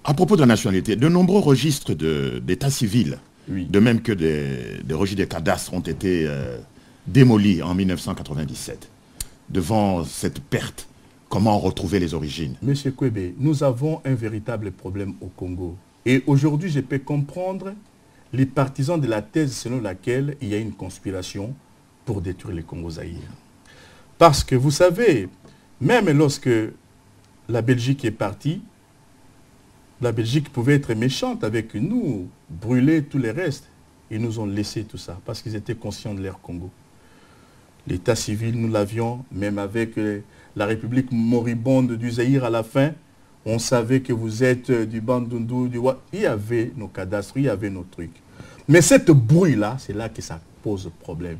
À propos de la nationalité, de nombreux registres d'état civil, Oui. de même que des registres des cadastres, ont été démolis en 1997. Devant cette perte, comment retrouver les origines? Monsieur Kwebe, nous avons un véritable problème au Congo. Et aujourd'hui, je peux comprendre les partisans de la thèse selon laquelle il y a une conspiration pour détruire le Congo-Zaïre. Parce que vous savez, même lorsque la Belgique est partie, la Belgique pouvait être méchante avec nous, brûler tous les restes. Ils nous ont laissé tout ça parce qu'ils étaient conscients de leur Congo. L'état civil, nous l'avions, même avec la République moribonde du Zaïre à la fin. On savait que vous êtes du Bandundu, il y avait nos cadastres, il y avait nos trucs. Mais cette bruit-là, c'est là que ça pose problème.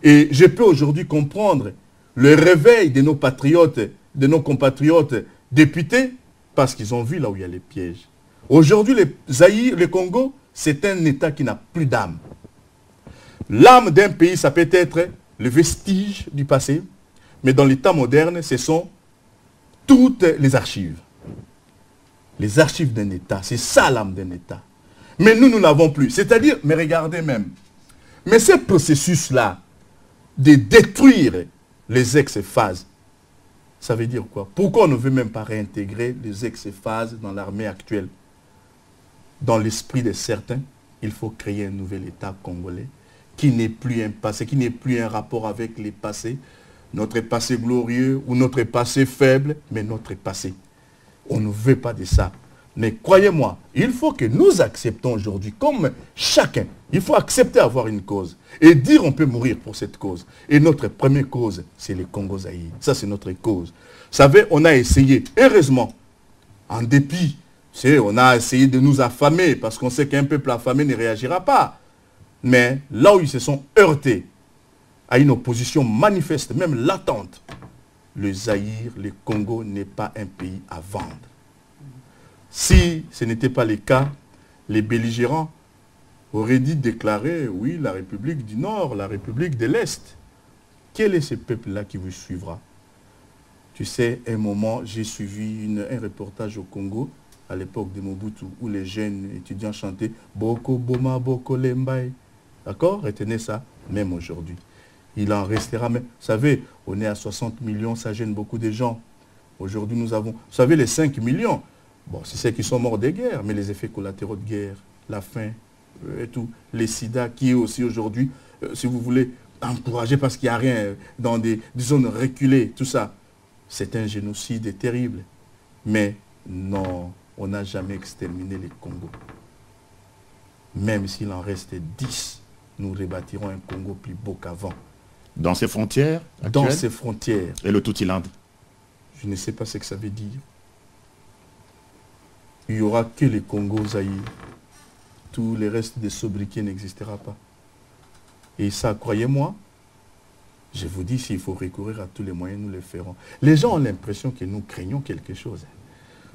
Et je peux aujourd'hui comprendre le réveil de nos patriotes, de nos compatriotes députés, parce qu'ils ont vu là où il y a les pièges. Aujourd'hui, le Congo, c'est un État qui n'a plus d'âme. L'âme d'un pays, ça peut être le vestige du passé, mais dans l'État moderne, ce sont toutes les archives. Les archives d'un État, c'est ça l'âme d'un État. Mais nous, nous n'avons plus. C'est-à-dire, mais regardez même, mais ce processus-là de détruire les ex-phases, ça veut dire quoi? Pourquoi on ne veut même pas réintégrer les ex-phases dans l'armée actuelle? Dans l'esprit de certains, il faut créer un nouvel État congolais qui n'est plus un passé, qui n'est plus un rapport avec les passés, notre passé glorieux ou notre passé faible, mais notre passé. On ne veut pas de ça. Mais croyez-moi, il faut que nous acceptons aujourd'hui, comme chacun, il faut accepter avoir une cause et dire on peut mourir pour cette cause. Et notre première cause, c'est le Congo-Zaïre. Ça, c'est notre cause. Vous savez, on a essayé, heureusement, en dépit, on a essayé de nous affamer parce qu'on sait qu'un peuple affamé ne réagira pas. Mais là où ils se sont heurtés à une opposition manifeste, même latente, le Zaïre, le Congo n'est pas un pays à vendre. Si ce n'était pas le cas, les belligérants auraient dit déclarer, oui, la République du Nord, la République de l'Est. Quel est ce peuple-là qui vous suivra? Tu sais, un moment, j'ai suivi un reportage au Congo, à l'époque de Mobutu, où les jeunes étudiants chantaient « Boko Boma Boko Lembaï ». D'accord? Retenez ça, même aujourd'hui. Il en restera même. Vous savez, on est à 60 millions, ça gêne beaucoup de gens. Aujourd'hui, nous avons, vous savez, les 5 millions, bon, c'est ceux qui sont morts des guerres, mais les effets collatéraux de guerre, la faim et tout, les sida qui est aussi aujourd'hui, si vous voulez, encouragé parce qu'il n'y a rien dans des zones reculées, tout ça. C'est un génocide terrible. Mais non, on n'a jamais exterminé les Congos. Même s'il en reste 10, nous rebâtirons un Congo plus beau qu'avant. Dans ses frontières actuelles? Dans ses frontières. Et le Toutiland? Je ne sais pas ce que ça veut dire. Il n'y aura que les Congo-Zaïre. Tout le reste des sobriquets n'existera pas. Et ça, croyez-moi, je vous dis, s'il faut recourir à tous les moyens, nous le ferons. Les gens ont l'impression que nous craignons quelque chose.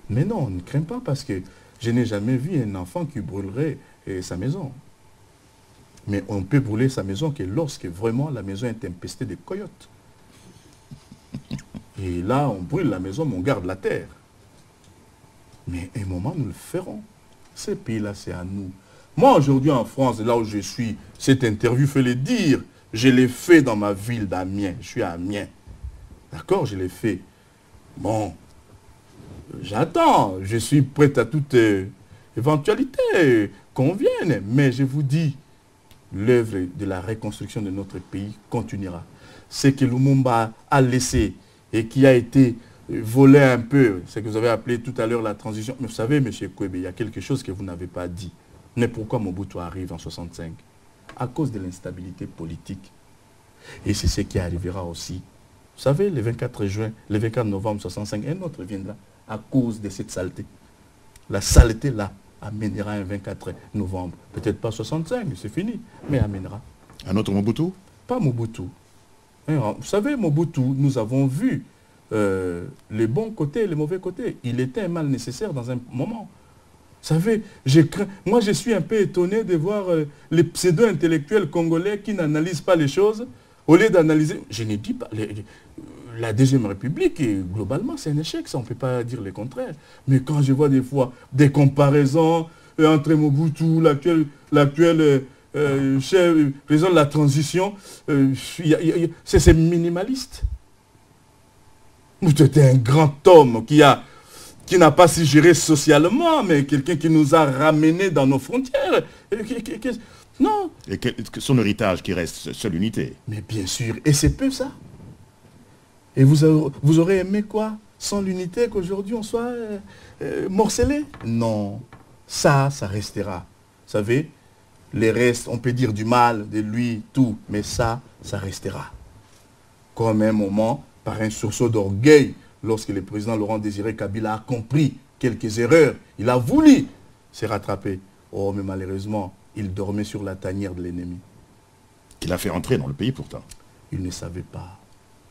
Mais non, on ne craint pas parce que je n'ai jamais vu un enfant qui brûlerait sa maison. Mais on peut brûler sa maison que lorsque vraiment la maison est infestée de coyotes. Et là, on brûle la maison, mais on garde la terre. Mais à un moment, nous le ferons. Ces pays-là, c'est à nous. Moi, aujourd'hui, en France, là où je suis, cette interview fait le dire. Je l'ai fait dans ma ville d'Amiens. Je suis à Amiens. D'accord, je l'ai fait. Bon, j'attends. Je suis prêt à toute éventualité qu'on vienne. Mais je vous dis, l'œuvre de la reconstruction de notre pays continuera. Ce que Lumumba a laissé et qui a été volé un peu, ce que vous avez appelé tout à l'heure la transition. Mais vous savez, M. Kwebe, il y a quelque chose que vous n'avez pas dit. Mais pourquoi Mobutu arrive en 65? À cause de l'instabilité politique. Et c'est ce qui arrivera aussi. Vous savez, le 24 juin, le 24 novembre 65, un autre viendra à cause de cette saleté. La saleté là amènera un 24 novembre. Peut-être pas 65, c'est fini, mais amènera. Un autre Mobutu? Pas Mobutu. Vous savez, Mobutu, nous avons vu les bons côtés et les mauvais côtés. Il était un mal nécessaire dans un moment. Vous savez, moi je suis un peu étonné de voir les pseudo-intellectuels congolais qui n'analysent pas les choses. Au lieu d'analyser, je ne dis pas, la Deuxième République, et globalement, c'est un échec, ça, on ne peut pas dire le contraire. Mais quand je vois des fois des comparaisons entre Mobutu, l'actuel président de la transition, c'est minimaliste. Mobutu était un grand homme qui n'a pas si géré socialement, mais quelqu'un qui nous a ramenés dans nos frontières. Non. Et son héritage qui reste seule unité. Mais bien sûr, et c'est peu ça. Et vous aurez aimé quoi? Sans l'unité, qu'aujourd'hui on soit morcelé? Non, ça restera. Vous savez, les restes, on peut dire du mal de lui, tout, mais ça restera. Comme un moment, par un sursaut d'orgueil, lorsque le président Laurent Désiré Kabila a compris quelques erreurs, il a voulu se rattraper. Oh, mais malheureusement, il dormait sur la tanière de l'ennemi. Qu'il a fait entrer dans le pays pourtant. Il ne savait pas.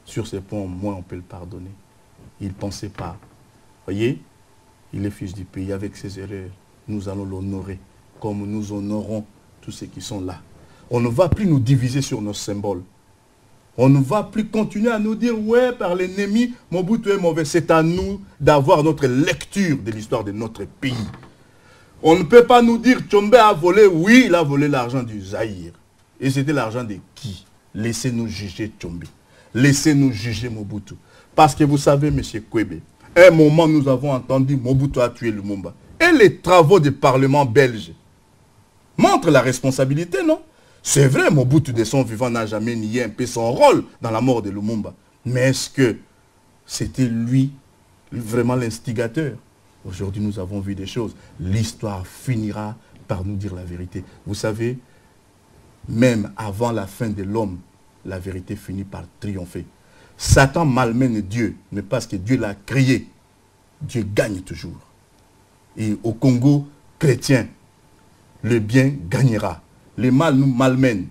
Sur ce point, au moins, on peut le pardonner. Il ne pensait pas. Voyez, il est fils du pays. Avec ses erreurs, nous allons l'honorer comme nous honorons tous ceux qui sont là. On ne va plus nous diviser sur nos symboles. On ne va plus continuer à nous dire, ouais, par l'ennemi, Mobutu est mauvais. C'est à nous d'avoir notre lecture de l'histoire de notre pays. On ne peut pas nous dire, Tchombe a volé. Oui, il a volé l'argent du Zaïre. Et c'était l'argent de qui? Laissez-nous juger Tchombe. Laissez-nous juger Mobutu. Parce que vous savez, M. Kwebe, à un moment, nous avons entendu Mobutu a tué Lumumba. Et les travaux du Parlement belge montrent la responsabilité, non? C'est vrai, Mobutu de son vivant n'a jamais nié un peu son rôle dans la mort de Lumumba. Mais est-ce que c'était lui vraiment l'instigateur? Aujourd'hui, nous avons vu des choses. L'histoire finira par nous dire la vérité. Vous savez, même avant la fin de l'homme, la vérité finit par triompher. Satan malmène Dieu, mais parce que Dieu l'a créé, Dieu gagne toujours. Et au Congo chrétien, le bien gagnera. Le mal nous malmène.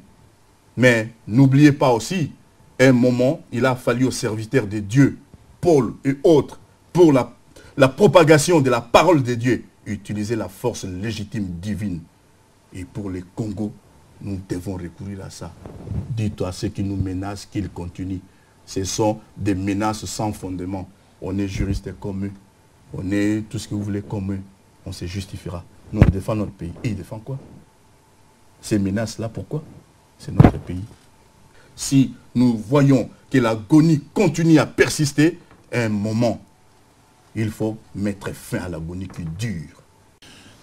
Mais n'oubliez pas aussi, à un moment, il a fallu aux serviteurs de Dieu, Paul et autres, pour la propagation de la parole de Dieu, utiliser la force légitime divine. Et pour les Congo, nous devons recourir à ça. Dites-toi à ceux qui nous menacent qu'ils continuent. Ce sont des menaces sans fondement. On est juriste comme eux. On est tout ce que vous voulez comme eux. On se justifiera. Nous, on défend notre pays. Et ils défendent quoi? Ces menaces-là, pourquoi? C'est notre pays. Si nous voyons que l'agonie continue à persister, à un moment, il faut mettre fin à l'agonie qui dure.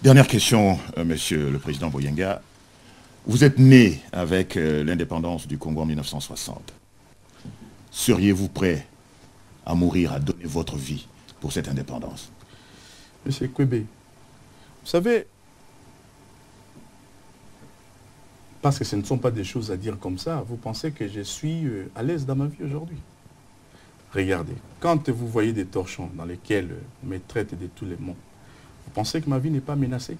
Dernière question, Monsieur le Président Boyenga. Vous êtes né avec l'indépendance du Congo en 1960. Seriez-vous prêt à mourir, à donner votre vie pour cette indépendance? Monsieur Kwebe, vous savez, parce que ce ne sont pas des choses à dire comme ça, vous pensez que je suis à l'aise dans ma vie aujourd'hui? Regardez, quand vous voyez des torchons dans lesquels on me traite de tous les mots, vous pensez que ma vie n'est pas menacée?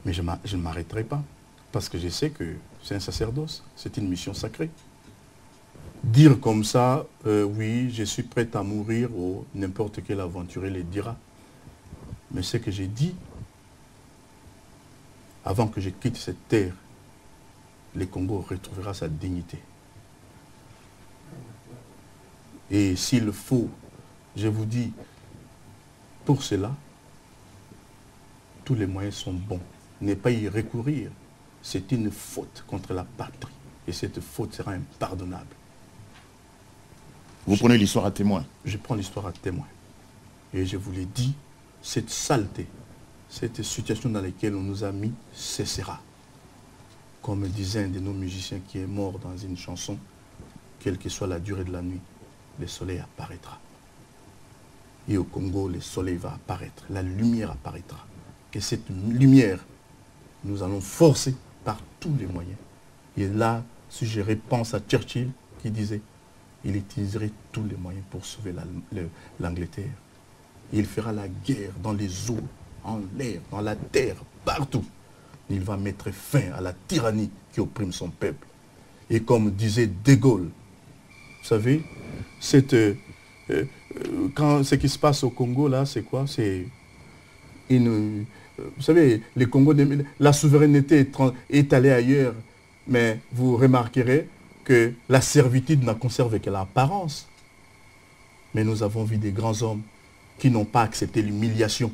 Mais je ne m'arrêterai pas, parce que je sais que c'est un sacerdoce, c'est une mission sacrée. Dire comme ça, oui, je suis prêt à mourir, ou n'importe quel aventurier le dira. Mais ce que j'ai dit, avant que je quitte cette terre, le Congo retrouvera sa dignité. Et s'il faut, je vous dis, pour cela, tous les moyens sont bons. Ne pas y recourir, c'est une faute contre la patrie. Et cette faute sera impardonnable. Vous prenez l'histoire à témoin? Je prends l'histoire à témoin. Et je vous l'ai dit, cette saleté, cette situation dans laquelle on nous a mis cessera. Comme disait un de nos musiciens qui est mort dans une chanson, quelle que soit la durée de la nuit, le soleil apparaîtra. Et au Congo, le soleil va apparaître, la lumière apparaîtra. Et cette lumière, nous allons forcer par tous les moyens. Et là, si je repense à Churchill qui disait, il utiliserait tous les moyens pour sauver l'Angleterre. Il fera la guerre dans les eaux, en l'air, dans la terre, partout. Il va mettre fin à la tyrannie qui opprime son peuple. Et comme disait De Gaulle, vous savez, quand ce qui se passe au Congo, là, c'est quoi? C'est une... Vous savez, le Congo, la souveraineté est allée ailleurs, mais vous remarquerez que la servitude n'en conserve que l'apparence. Mais nous avons vu des grands hommes qui n'ont pas accepté l'humiliation